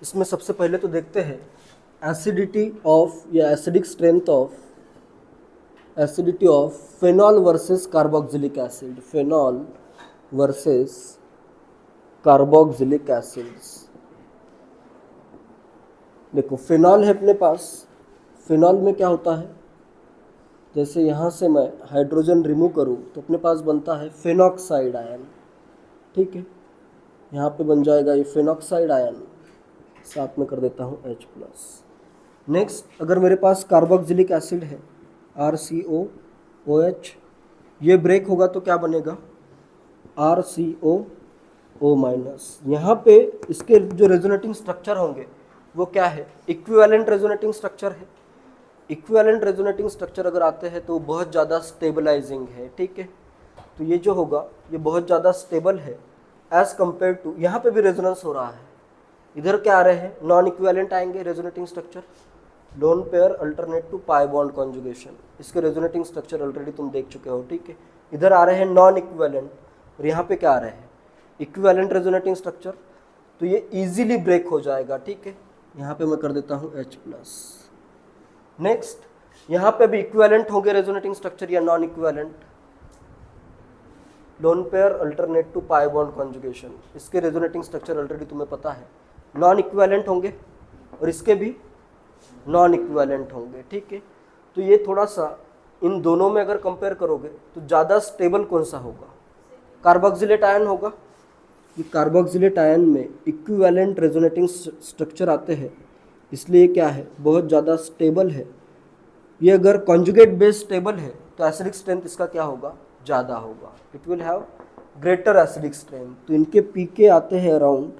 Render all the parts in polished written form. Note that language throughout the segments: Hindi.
इसमें सबसे पहले तो देखते हैं एसिडिटी ऑफ या acidic strength of acidity of phenol versus carboxylic acid, phenol versus carboxylic acids. देखो फेनॉल है अपने पास, फेनॉल में क्या होता है, जैसे यहाँ से मैं हाइड्रोजन रिमूव करूँ तो अपने पास बनता है फेनॉक्साइड आयन, ठीक है। यहाँ पे बन जाएगा ये फेनॉक्साइड आयन, साथ में कर देता हूँ H प्लस। नेक्स्ट अगर मेरे पास कार्बोक्सिलिक एसिड है RCOOH, ये ब्रेक होगा तो क्या बनेगा RCOO माइनस। यहाँ पे इसके जो रेजोनेटिंग स्ट्रक्चर होंगे वो क्या है, इक्विवेलेंट रेजोनेटिंग स्ट्रक्चर है। इक्विवेलेंट रेजोनेटिंग स्ट्रक्चर अगर आते हैं तो बहुत ज़्यादा स्टेबलाइजिंग है, ठीक है। तो ये जो होगा ये बहुत ज़्यादा स्टेबल है एज कम्पेयर टू, यहाँ पे भी रेजोनेंस हो रहा है, इधर क्या आ रहे हैं नॉन इक्विवेलेंट आएंगे resonating structure, lone pair alternate to pi bond conjugation. इसके रेजोनेटिंग स्ट्रक्चर ऑलरेडी तुम देख चुके हो, ठीक है। इधर आ रहे हैं नॉन इक्विवेलेंट और यहाँ पे क्या आ रहे हैं इक्विवेलेंट रेजोनेटिंग स्ट्रक्चर, तो ये इजीली ब्रेक हो जाएगा, ठीक है। यहाँ पे मैं कर देता हूँ H प्लस। नेक्स्ट यहाँ पे भी इक्विवेलेंट होंगे रेजोनेटिंग स्ट्रक्चर या non equivalent, lone pair alternate to pi bond conjugation. इसके रेजोनेटिंग स्ट्रक्चर ऑलरेडी तुम्हें पता है, नॉन इक्विवेलेंट होंगे और इसके भी नॉन इक्विवेलेंट होंगे, ठीक है। तो ये थोड़ा सा इन दोनों में अगर कंपेयर करोगे तो ज़्यादा स्टेबल कौन सा होगा, कार्बोक्सिलेट आयन होगा। ये कार्बोक्सिलेट आयन में इक्विवेलेंट रेजोनेटिंग स्ट्रक्चर आते हैं, इसलिए क्या है बहुत ज़्यादा स्टेबल है। ये अगर कॉन्जुगेट बेस स्टेबल है तो एसिडिक स्ट्रेंथ इसका क्या होगा, ज़्यादा होगा, it will have greater acidic strength. तो इनके पीके आते हैं अराउंड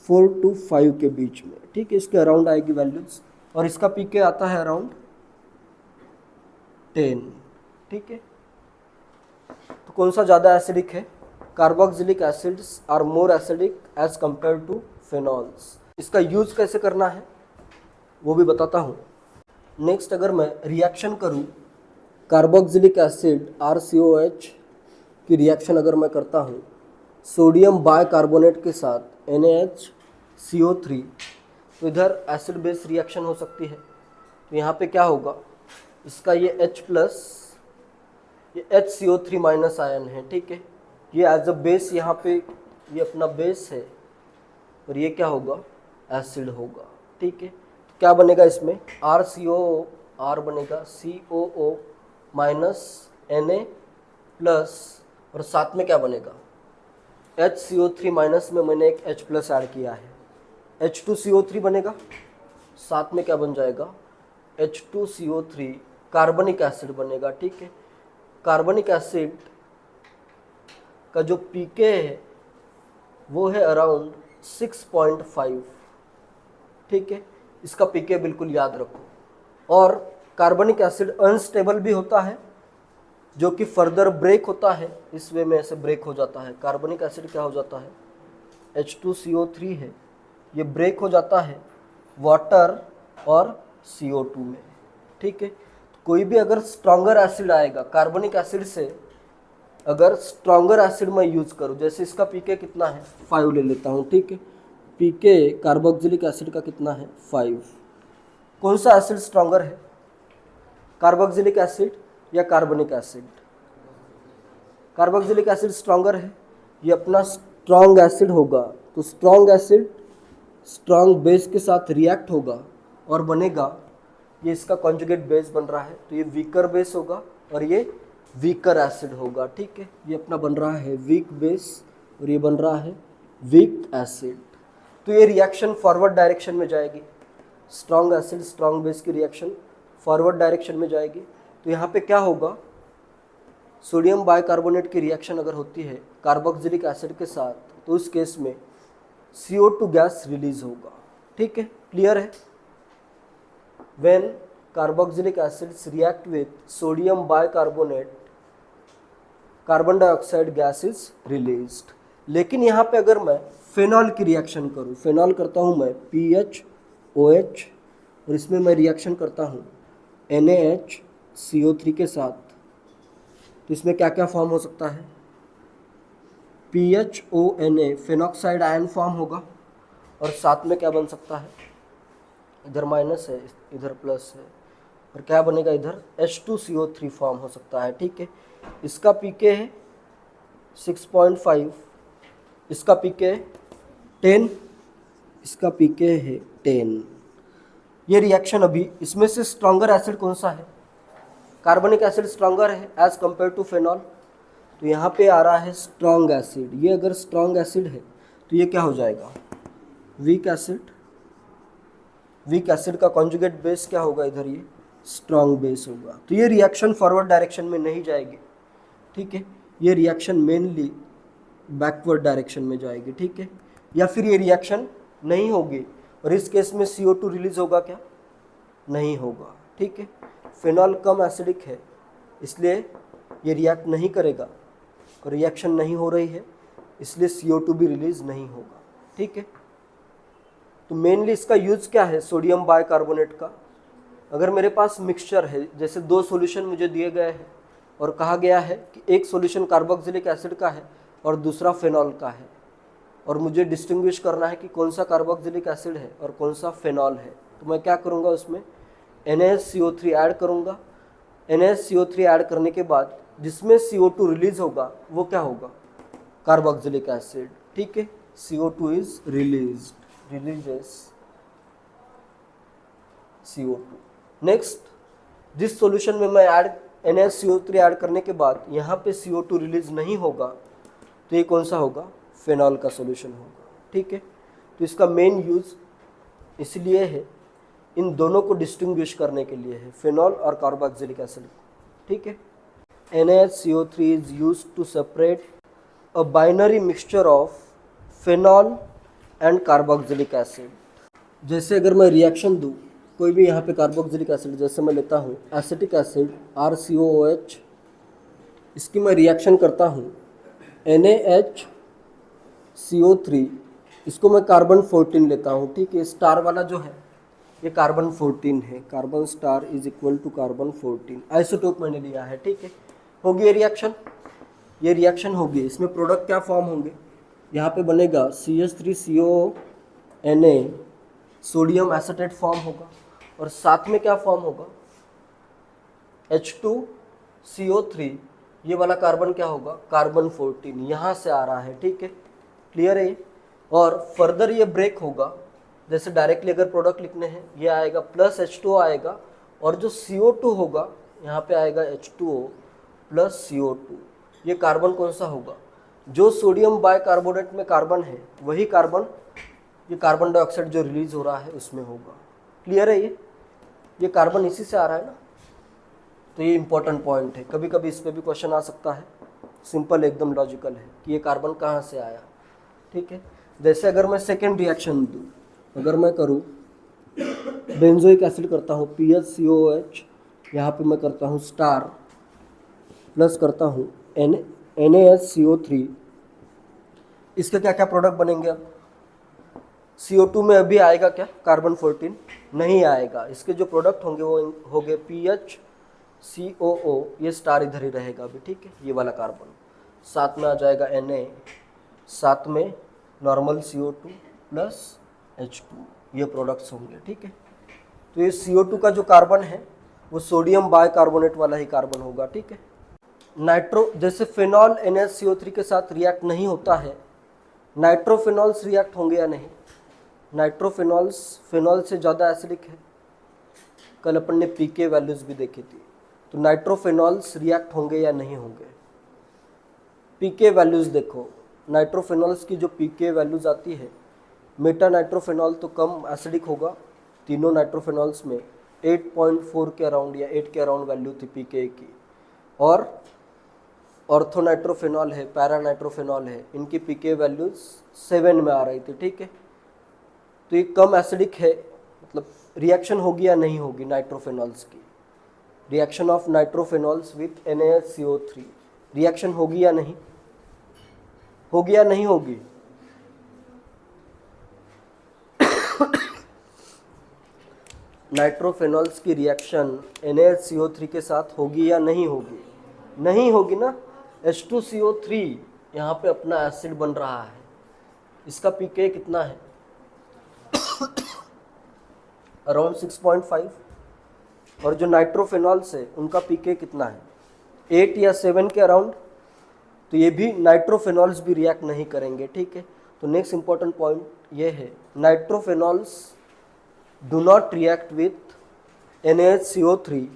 4 to 5 के बीच में, ठीक है, इसके अराउंड आएगी वैल्यूज। और इसका पीके आता है अराउंड 10, ठीक है। तो कौन सा ज़्यादा एसिडिक है, carboxylic acids are more acidic as compare to phenols. इसका यूज कैसे करना है वो भी बताता हूँ। नेक्स्ट अगर मैं रिएक्शन करूँ कार्बोक्सिलिक एसिड RCOH की रिएक्शन अगर मैं करता हूँ सोडियम बाइकार्बोनेट के साथ NaHCO3, तो इधर एसिड बेस रिएक्शन हो सकती है। तो यहाँ पे क्या होगा, इसका ये H प्लस, ये HCO3 माइनस आयन है, ठीक है। ये एज अ बेस यहाँ पे ये अपना बेस है और ये क्या होगा एसिड होगा, ठीक है। तो क्या बनेगा इसमें RCOO, R बनेगा COO माइनस Na प्लस और साथ में क्या बनेगा HCO3 माइनस में मैंने एक H प्लस ऐड किया है, H2CO3 बनेगा, साथ में क्या बन जाएगा H2CO3 कार्बनिक एसिड बनेगा, ठीक है। कार्बनिक एसिड का जो पीके है वो है अराउंड 6.5, ठीक है। इसका पीके बिल्कुल याद रखो। और कार्बनिक एसिड अनस्टेबल भी होता है जो कि फर्दर ब्रेक होता है, इस वे में ऐसे ब्रेक हो जाता है। कार्बनिक एसिड क्या हो जाता है H2CO3 है, ये ब्रेक हो जाता है वाटर और CO2 में, ठीक है। तो कोई भी अगर स्ट्रॉन्गर एसिड आएगा कार्बनिक एसिड से, अगर स्ट्रॉन्गर एसिड मैं यूज़ करूँ, जैसे इसका पीके कितना है 5 ले लेता हूँ, ठीक है। पीके कार्बोक्सिलिक एसिड का कितना है 5। कौन सा एसिड स्ट्रॉन्गर है, कार्बोक्सिलिक एसिड या कार्बनिक एसिड? कार्बोक्सिलिक एसिड स्ट्रॉन्गर है, ये अपना स्ट्रॉन्ग एसिड होगा। तो स्ट्रॉन्ग एसिड स्ट्रॉन्ग बेस के साथ रिएक्ट होगा और बनेगा, ये इसका कॉन्जुगेट बेस बन रहा है, तो ये वीकर बेस होगा और ये वीकर एसिड होगा, ठीक है। ये अपना बन रहा है वीक बेस और ये बन रहा है वीक एसिड। तो ये रिएक्शन फॉरवर्ड डायरेक्शन में जाएगी, स्ट्रॉन्ग एसिड स्ट्रॉन्ग बेस की रिएक्शन फॉरवर्ड डायरेक्शन में जाएगी। तो यहाँ पे क्या होगा, सोडियम बाइकार्बोनेट की रिएक्शन अगर होती है कार्बोक्सिलिक एसिड के साथ, तो उस केस में CO2 गैस रिलीज होगा, ठीक है। क्लियर है? When carboxylic acids react with sodium bicarbonate, carbon dioxide gas is released. लेकिन यहाँ पे अगर मैं फेनॉल की रिएक्शन करूँ, फेनॉल करता हूँ मैं PHOH और इसमें मैं रिएक्शन करता हूँ NaHCO3 के साथ, तो इसमें क्या क्या फॉर्म हो सकता है, PHONA फेनॉक्साइड आयन फॉर्म होगा और साथ में क्या बन सकता है, इधर माइनस है इधर प्लस है, और क्या बनेगा इधर H2CO3 फॉर्म हो सकता है, ठीक है। इसका पीके है 6.5, इसका पीके है 10, इसका पीके है 10। ये रिएक्शन अभी, इसमें से स्ट्रॉन्गर एसिड कौन सा है, कार्बनिक एसिड स्ट्रॉन्गर है एज कंपेयर टू फेनॉल, तो यहाँ पे आ रहा है स्ट्रॉन्ग एसिड। ये अगर स्ट्रॉन्ग एसिड है तो ये क्या हो जाएगा, वीक एसिड। वीक एसिड का कॉन्जुगेट बेस क्या होगा इधर, ये स्ट्रॉन्ग बेस होगा। तो ये रिएक्शन फॉरवर्ड डायरेक्शन में नहीं जाएगी, ठीक है। ये रिएक्शन मेनली बैकवर्ड डायरेक्शन में जाएगी, ठीक है। या फिर ये रिएक्शन नहीं होगी, और इस केस में CO2 रिलीज होगा क्या, नहीं होगा, ठीक है। फिनॉल कम एसिडिक है इसलिए ये रिएक्ट नहीं करेगा, और रिएक्शन नहीं हो रही है इसलिए CO2 भी रिलीज नहीं होगा, ठीक है। तो मेनली इसका यूज क्या है, सोडियम बाइकार्बोनेट का। अगर मेरे पास मिक्सचर है, जैसे दो सॉल्यूशन मुझे दिए गए हैं और कहा गया है कि एक सॉल्यूशन कार्बोक्सिलिक एसिड का है और दूसरा फेनॉल का है, और मुझे डिस्टिंग्विश करना है कि कौन सा कार्बोक्सिलिक एसिड है और कौन सा फेनॉल है, तो मैं क्या करूँगा, उसमें NaCO3 ऐड करूँगा। NaCO3 ऐड करने के बाद जिसमें CO2 रिलीज होगा वो क्या होगा, कार्बोक्सिलिक एसिड, ठीक है। CO2 is releases CO2। Next, जिस सॉल्यूशन में मैं ऐड NaCO3 ऐड करने के बाद यहाँ पे CO2 रिलीज नहीं होगा तो ये कौन सा होगा, फेनॉल का सॉल्यूशन होगा, ठीक है। तो इसका मेन यूज इसलिए है, इन दोनों को डिस्टिंग्विश करने के लिए है, फेनॉल और कार्बोक्सिलिक एसिड, ठीक है। NaCO3 is used to separate a binary mixture of phenol and carboxylic acid. जैसे अगर मैं रिएक्शन दूँ कोई भी, यहाँ पे कार्बोक्सिलिक एसिड जैसे मैं लेता हूँ एसिटिक एसिड RCOOH, इसकी मैं रिएक्शन करता हूँ NaHCO3, इसको मैं कार्बन 14 लेता हूँ, ठीक है। स्टार वाला जो है ये कार्बन 14 है, carbon star is equal to carbon 14, isotope मैंने लिया है, ठीक है। होगी ये रिएक्शन होगी। इसमें प्रोडक्ट क्या फॉर्म होंगे, यहाँ पे बनेगा CH3CONA, सोडियम एसीटेट फॉर्म होगा, और साथ में क्या फॉर्म होगा, H2CO3, ये वाला कार्बन क्या होगा, कार्बन 14, यहाँ से आ रहा है, ठीक है। क्लियर है ये। और फर्दर ये ब्रेक होगा, जैसे डायरेक्टली अगर प्रोडक्ट लिखने हैं ये आएगा प्लस H2O आएगा, और जो CO2 होगा यहाँ पे आएगा H2O प्लस CO2। ये कार्बन कौन सा होगा, जो सोडियम बाइकार्बोनेट में कार्बन है वही कार्बन, ये कार्बन डाइऑक्साइड जो रिलीज हो रहा है उसमें होगा। क्लियर है ये कार्बन इसी से आ रहा है ना, तो ये इंपॉर्टेंट पॉइंट है, कभी कभी इस पर भी क्वेश्चन आ सकता है। सिंपल एकदम लॉजिकल है कि ये कार्बन कहाँ से आया, ठीक है। जैसे अगर मैं सेकेंड रिएक्शन दूँ, अगर मैं करूँ बेंजोइक एसिड करता हूँ PHCOH, यहाँ पे मैं करता हूँ स्टार प्लस करता हूँ NaHCO3, इसके क्या क्या प्रोडक्ट बनेंगे, अब CO2 में अभी आएगा क्या, कार्बन 14 नहीं आएगा, इसके जो प्रोडक्ट होंगे वो होंगे PHCOO, ये स्टार इधर ही रहेगा अभी, ठीक है। ये वाला कार्बन साथ में आ जाएगा Na, साथ में नॉर्मल CO2 प्लस H2, ये प्रोडक्ट्स होंगे, ठीक है। तो ये CO2 का जो कार्बन है वो सोडियम बाइकार्बोनेट वाला ही कार्बन होगा, ठीक है। नाइट्रो, जैसे फिनॉल NaCO3 के साथ रिएक्ट नहीं होता है, नाइट्रोफिनॉल्स रिएक्ट होंगे या नहीं, नाइट्रोफिनॉल्स फिनॉल से ज़्यादा एसिडिक है, कल अपन ने पीके वैल्यूज़ भी देखी थी, तो नाइट्रोफिनॉल्स रिएक्ट होंगे या नहीं होंगे, पीके वैल्यूज़ देखो। नाइट्रोफिनॉल्स की जो पीके वैल्यूज़ आती है, मेटा नाइट्रोफिनॉल तो कम एसिडिक होगा, तीनों नाइट्रोफिनॉल्स में 8.4 के अराउंड या 8 के अराउंड वैल्यू थी पीके की, और ऑर्थोनाइट्रोफिनॉल है, पैरानाइट्रोफिनॉल है, इनकी पीके वैल्यूज 7 में आ रही थी, ठीक है। तो ये कम एसिडिक है, मतलब रिएक्शन होगी या नहीं होगी नाइट्रोफिनॉल्स की, reaction of nitrophenols with NaCO3, reaction होगी या नहीं होगी, नाइट्रोफिनॉल्स की रिएक्शन NaCO3 के साथ होगी या नहीं होगी ना। H2CO3 यहाँ पे अपना एसिड बन रहा है, इसका पीके कितना है अराउंड 6.5, और जो नाइट्रोफेनॉल्स है उनका पीके कितना है 8 या 7 के अराउंड, तो ये भी नाइट्रोफेनॉल्स भी रिएक्ट नहीं करेंगे, ठीक है। तो नेक्स्ट इंपॉर्टेंट पॉइंट ये है, nitrophenols do not react with NaHCO3,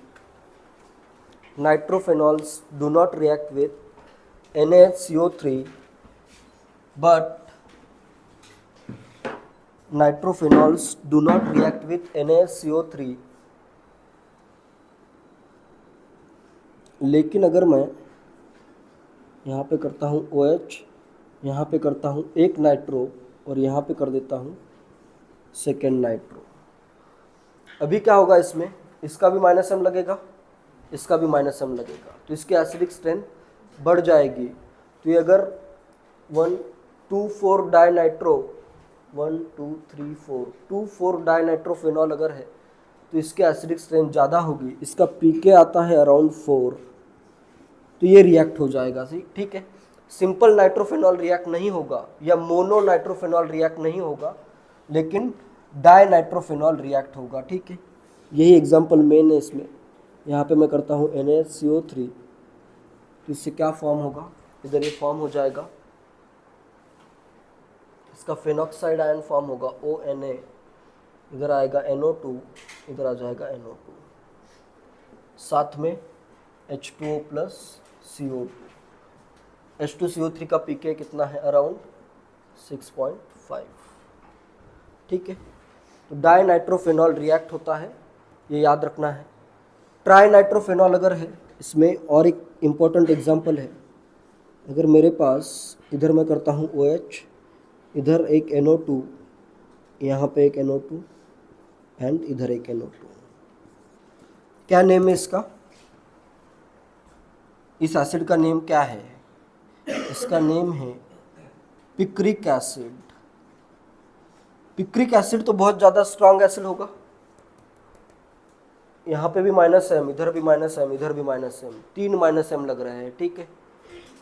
nitrophenols do not react with NaHCO3, but nitrophenols do not react with NaCO3। लेकिन अगर मैं यहाँ पे करता हूँ OH, यहाँ पे करता हूँ एक नाइट्रो और यहाँ पे कर देता हूँ सेकेंड नाइट्रो, अभी क्या होगा इसमें, इसका भी -M लगेगा, इसका भी -M लगेगा, तो इसकी एसिडिक स्ट्रेंथ बढ़ जाएगी। तो ये अगर 1,2,4 डाइनाइट्रो 1,2,3,4 डाइनाइट्रोफेनॉल अगर है तो इसके एसिडिक स्ट्रेंथ ज़्यादा होगी, इसका पीके आता है अराउंड 4, तो ये रिएक्ट हो जाएगा, ठीक है। सिंपल नाइट्रोफेनॉल रिएक्ट नहीं होगा या मोनो नाइट्रोफेनॉल रिएक्ट नहीं होगा, लेकिन डाइनाइट्रोफेनॉल रिएक्ट होगा, ठीक है। यही एग्जांपल मेन है इसमें। यहाँ पे मैं करता हूँ NaCO3, तो इससे क्या फॉर्म होगा, इधर ये फॉर्म हो जाएगा, इसका फेनॉक्साइड आयन फॉर्म होगा ONA, इधर आएगा NO2, इधर आ जाएगा NO2, साथ में H2O प्लस CO2। H2CO3 का पीके कितना है अराउंड 6.5, ठीक है। तो डाइनाइट्रोफेनॉल रिएक्ट होता है, ये याद रखना है। ट्राइनाइट्रोफेनॉल अगर है, इसमें और एक इम्पॉर्टेंट एग्जांपल है, अगर मेरे पास इधर मैं करता हूँ OH, इधर एक NO2, यहाँ पे एक NO2 एंड इधर एक NO2, क्या नेम है इसका, इस एसिड का नेम क्या है, इसका नेम है पिक्रिक एसिड। पिक्रिक एसिड तो बहुत ज़्यादा स्ट्रॉन्ग एसिड होगा, यहाँ पे भी -M, इधर भी -M, इधर भी -M, 3 -M लग रहे हैं, ठीक है।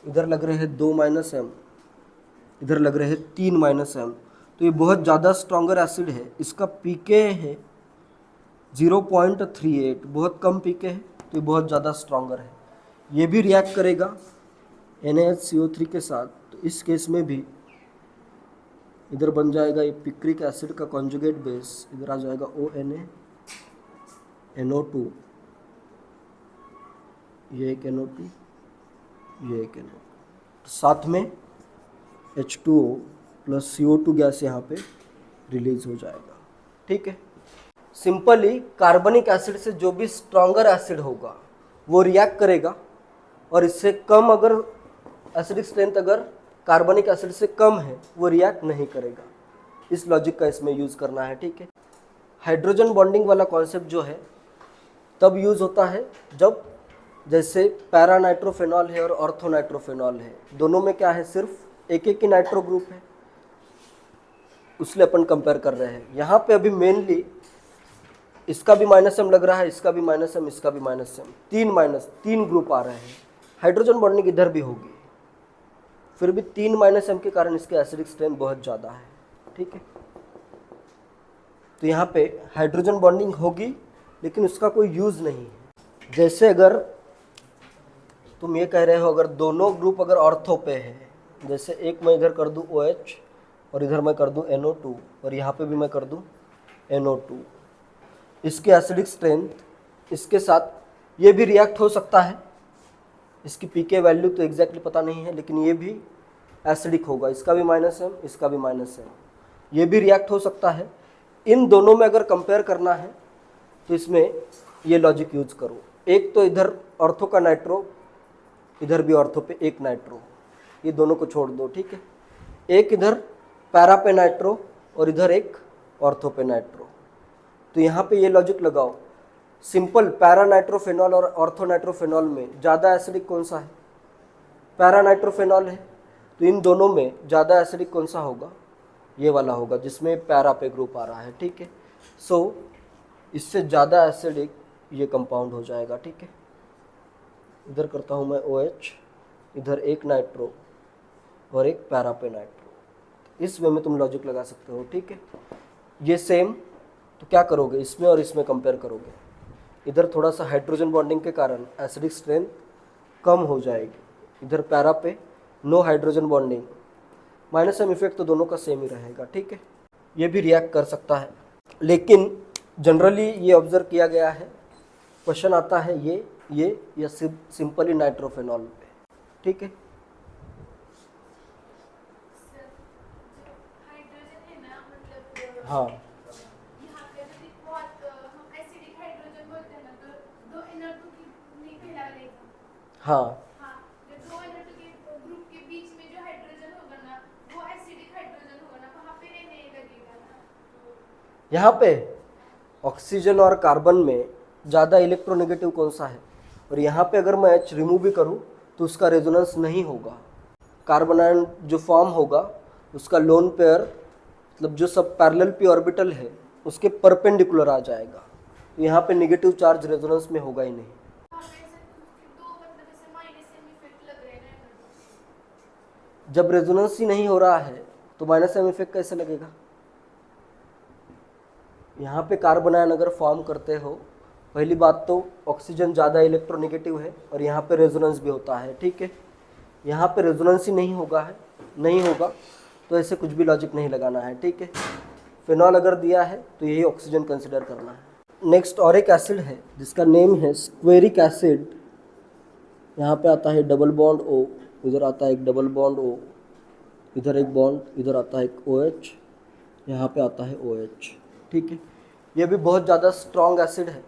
इधर लग रहे हैं 2 -M, इधर लग रहे हैं 3 -M, तो ये बहुत ज़्यादा स्ट्रॉन्गर एसिड है। इसका पीके है 0.38, बहुत कम पीके है, तो ये बहुत ज़्यादा स्ट्रॉन्गर है। ये भी रिएक्ट करेगा NaHCO3 के साथ, तो इस केस में भी इधर बन जाएगा ये पिक्रिक एसिड का कॉन्जुगेट बेस, इधर आ जाएगा ONA, NO2, ये एक NO2, ये एक NO2, साथ में H2O प्लस CO2 गैस यहाँ पे रिलीज हो जाएगा, ठीक है। सिंपली कार्बनिक एसिड से जो भी स्ट्रॉन्गर एसिड होगा वो रिएक्ट करेगा, और इससे कम अगर एसिडिक स्ट्रेंथ अगर कार्बनिक एसिड से कम है वो रिएक्ट नहीं करेगा। इस लॉजिक का इसमें यूज़ करना है, ठीक है। हाइड्रोजन बॉन्डिंग वाला कॉन्सेप्ट जो है तब यूज़ होता है जब जैसे पैरानाइट्रोफेनॉल है और ऑर्थोनाइट्रोफेनॉल है, दोनों में क्या है, सिर्फ एक एक ही नाइट्रो ग्रुप है, उसलिए अपन कंपेयर कर रहे हैं। यहाँ पे अभी मेनली इसका भी -M लग रहा है, इसका भी -M, इसका भी -M, तीन ग्रुप आ रहे हैं। हाइड्रोजन बॉन्डिंग इधर भी होगी, फिर भी 3 -M के कारण इसके एसिडिक स्ट्रेंथ बहुत ज़्यादा है, ठीक है। तो यहाँ पे हाइड्रोजन बॉन्डिंग होगी लेकिन उसका कोई यूज़ नहीं है। जैसे अगर तुम ये कह रहे हो अगर दोनों ग्रुप अगर ऑर्थो पे है, जैसे एक मैं इधर कर दूँ OH और इधर मैं कर दूँ NO2 और यहाँ पे भी मैं कर दूँ NO2, इसके एसिडिक स्ट्रेंथ इसके साथ ये भी रिएक्ट हो सकता है। इसकी पीके वैल्यू तो एग्जैक्टली पता नहीं है, लेकिन ये भी एसिडिक होगा, इसका भी -M, इसका भी -M, ये भी रिएक्ट हो सकता है। इन दोनों में अगर कंपेयर करना है तो इसमें ये लॉजिक यूज करो, एक तो इधर ऑर्थो का नाइट्रो, इधर भी ऑर्थो पे एक नाइट्रो, ये दोनों को छोड़ दो, ठीक है। एक इधर पैरा पे नाइट्रो और इधर एक ऑर्थो पे नाइट्रो, तो यहाँ पे ये लॉजिक लगाओ, सिंपल पैरानाइट्रोफेनॉल और ऑर्थोनाइट्रोफेनॉल में ज़्यादा एसिडिक कौन सा है, पैरानाइट्रोफेनॉल है, तो इन दोनों में ज़्यादा एसिडिक कौन सा होगा, ये वाला होगा जिसमें पैरा पे ग्रुप आ रहा है, ठीक है। सो इससे ज़्यादा एसिडिक ये कंपाउंड हो जाएगा, ठीक है। इधर करता हूँ मैं OH, इधर एक नाइट्रो और एक पैरा पे नाइट्रो, इस वे में तुम लॉजिक लगा सकते हो, ठीक है। ये सेम तो क्या करोगे, इसमें और इसमें कंपेयर करोगे, इधर थोड़ा सा हाइड्रोजन बॉन्डिंग के कारण एसिडिक स्ट्रेंथ कम हो जाएगी, इधर पैरा पे no hydrogen bonding, minus M effect तो दोनों का सेम ही रहेगा, ठीक है। ये भी रिएक्ट कर सकता है, लेकिन जनरली ये ऑब्जर्व किया गया है, क्वेश्चन आता है ये या सिंपली नाइट्रोफेनॉल पे, ठीक है। हाँ हाँ यहाँ पे ऑक्सीजन और कार्बन में ज़्यादा इलेक्ट्रोनेगेटिव कौन सा है, और यहाँ पे अगर मैं H रिमूव भी करूँ तो उसका रेजोनेंस नहीं होगा, कार्बन आयन जो फॉर्म होगा उसका लोन पेयर मतलब जो सब पैरेलल पी ऑर्बिटल है उसके परपेंडिकुलर आ जाएगा, तो यहाँ पे नेगेटिव चार्ज रेजोनेंस में होगा ही नहीं। जब रेजोनेंस ही नहीं हो रहा है तो माइनस एम इफेक्ट कैसे लगेगा। यहाँ पे कार्बन आयन अगर फॉर्म करते हो, पहली बात तो ऑक्सीजन ज़्यादा इलेक्ट्रोनेगेटिव है और यहाँ पे रेजोनेंस भी होता है, ठीक है। यहाँ पे रेजोनेंस ही नहीं होगा तो ऐसे कुछ भी लॉजिक नहीं लगाना है, ठीक है। फिनॉल अगर दिया है तो यही ऑक्सीजन कंसिडर करना है। नेक्स्ट और एक एसिड है जिसका नेम है स्क्वेरिक एसिड। यहाँ पे आता है डबल बॉन्ड O, इधर आता है एक डबल बॉन्ड O, इधर एक बॉन्ड, इधर आता है एक OH, यहाँ पे आता है OH, ठीक है। ये भी बहुत ज़्यादा स्ट्रॉन्ग एसिड है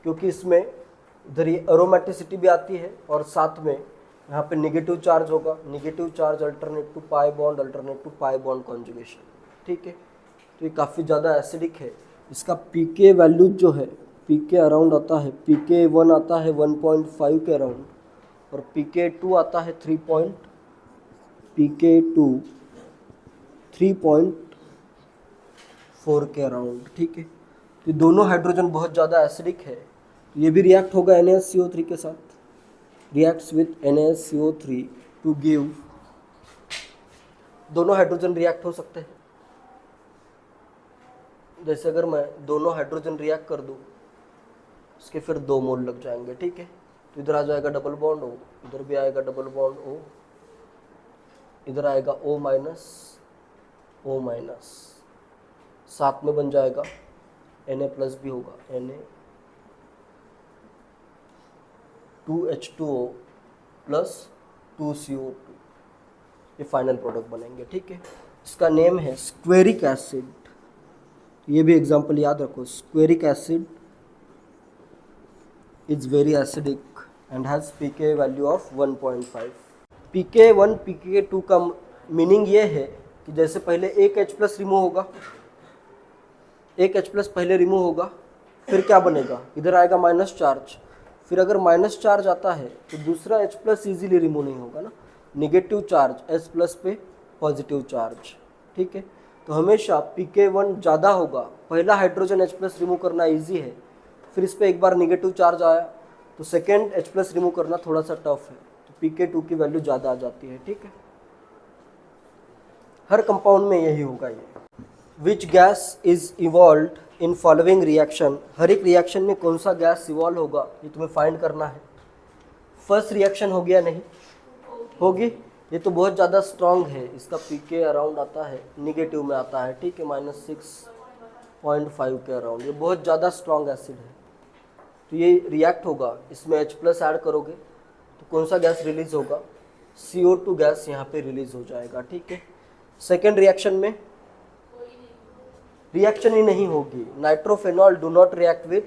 क्योंकि इसमें इधर ये एरोमेटिसिटी भी आती है और साथ में यहाँ पे नेगेटिव चार्ज होगा, negative charge alternate to pi bond conjugation, ठीक है। तो ये काफ़ी ज़्यादा एसिडिक है। इसका पीके वैल्यू जो है, पीके अराउंड आता है, pK 1 आता है 1.5 के अराउंड और pK 2 आता है 3.4 के अराउंड, ठीक है। तो दोनों हाइड्रोजन बहुत ज़्यादा एसिडिक है, तो ये भी रिएक्ट होगा NaCO3 के साथ, reacts with NaCO3 to give, दोनों हाइड्रोजन रिएक्ट हो सकते हैं। जैसे अगर मैं दोनों हाइड्रोजन रिएक्ट कर दूं, उसके फिर 2 मोल लग जाएंगे, ठीक है। तो इधर आ जाएगा डबल बॉन्ड O, इधर भी आएगा डबल बॉन्ड O, इधर आएगा O माइनस, साथ में बन जाएगा Na प्लस भी होगा, Na 2H2O प्लस 2CO2, ये फाइनल प्रोडक्ट बनेंगे, ठीक है। इसका नेम है स्क्वेरिक एसिड। ये भी एग्जांपल याद रखो, squaric acid is very acidic and has pK value of 1.5। pK 1 pK 2 का मीनिंग ये है कि जैसे पहले एक H प्लस रिमूव होगा, एक H प्लस पहले रिमूव होगा, फिर क्या बनेगा, इधर आएगा माइनस चार्ज, फिर अगर माइनस चार्ज आता है तो दूसरा H प्लस ईजिली रिमूव नहीं होगा ना, निगेटिव चार्ज H प्लस पे पॉजिटिव चार्ज, ठीक है। तो हमेशा pK 1 ज़्यादा होगा, पहला हाइड्रोजन H प्लस रिमूव करना ईजी है, फिर इस पर एक बार निगेटिव चार्ज आया तो सेकेंड H प्लस रिमूव करना थोड़ा सा टफ है, तो pK 2 की वैल्यू ज़्यादा आ जाती है, ठीक है। हर कंपाउंड में यही होगा। ये which gas is evolve in following reaction, हर एक रिएक्शन में कौन सा गैस इवॉल्व होगा ये तुम्हें फाइंड करना है। फर्स्ट रिएक्शन हो गया, नहीं होगी, ये तो बहुत ज़्यादा स्ट्रॉन्ग है, इसका pK अराउंड आता है, निगेटिव में आता है, ठीक है, -6.5 के अराउंड, ये बहुत ज़्यादा स्ट्रॉन्ग एसिड है। तो ये रिएक्ट होगा, इसमें H प्लस ऐड करोगे तो कौन सा गैस रिलीज होगा, CO2 गैस यहाँ पे रिलीज हो जाएगा, ठीक है। सेकेंड रिएक्शन में रिएक्शन ही नहीं होगी, nitrophenol do not react with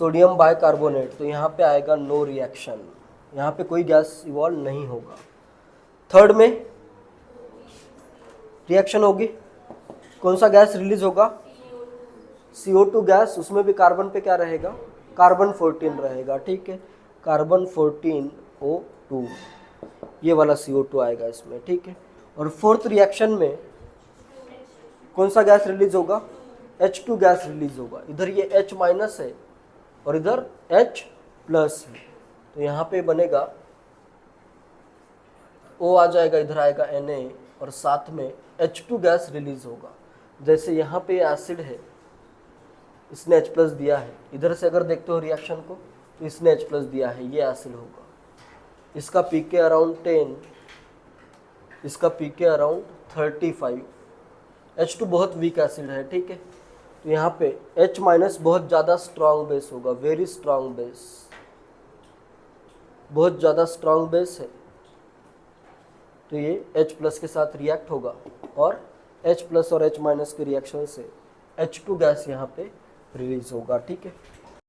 sodium bicarbonate, तो यहाँ पे आएगा नो रिएक्शन, यहाँ पे कोई गैस इवॉल्व नहीं होगा। थर्ड में रिएक्शन होगी, कौन सा गैस रिलीज होगा, CO2 गैस, उसमें भी कार्बन पे क्या रहेगा, कार्बन 14 रहेगा, ठीक है, कार्बन 14O2, ये वाला CO2 आएगा इसमें, ठीक है। और फोर्थ रिएक्शन में कौन सा गैस रिलीज होगा, H2 गैस रिलीज होगा, इधर ये H माइनस है और इधर H प्लस है, तो यहाँ पे बनेगा O आ जाएगा, इधर आएगा Na और साथ में H2 गैस रिलीज होगा। जैसे यहाँ पे एसिड है इसने H प्लस दिया है, इधर से अगर देखते हो रिएक्शन को तो इसने H प्लस दिया है, ये एसिड होगा। इसका pK अराउंड 10, इसका pK अराउंड 35। H2 बहुत वीक एसिड है, ठीक है, तो यहाँ पे H माइनस बहुत ज़्यादा स्ट्रॉन्ग बेस होगा, वेरी स्ट्रॉन्ग बेस, बहुत ज़्यादा स्ट्रॉन्ग बेस है, तो ये H प्लस के साथ रिएक्ट होगा और H प्लस और H माइनस के रिएक्शन से H2 गैस यहाँ पे रिलीज होगा, ठीक है।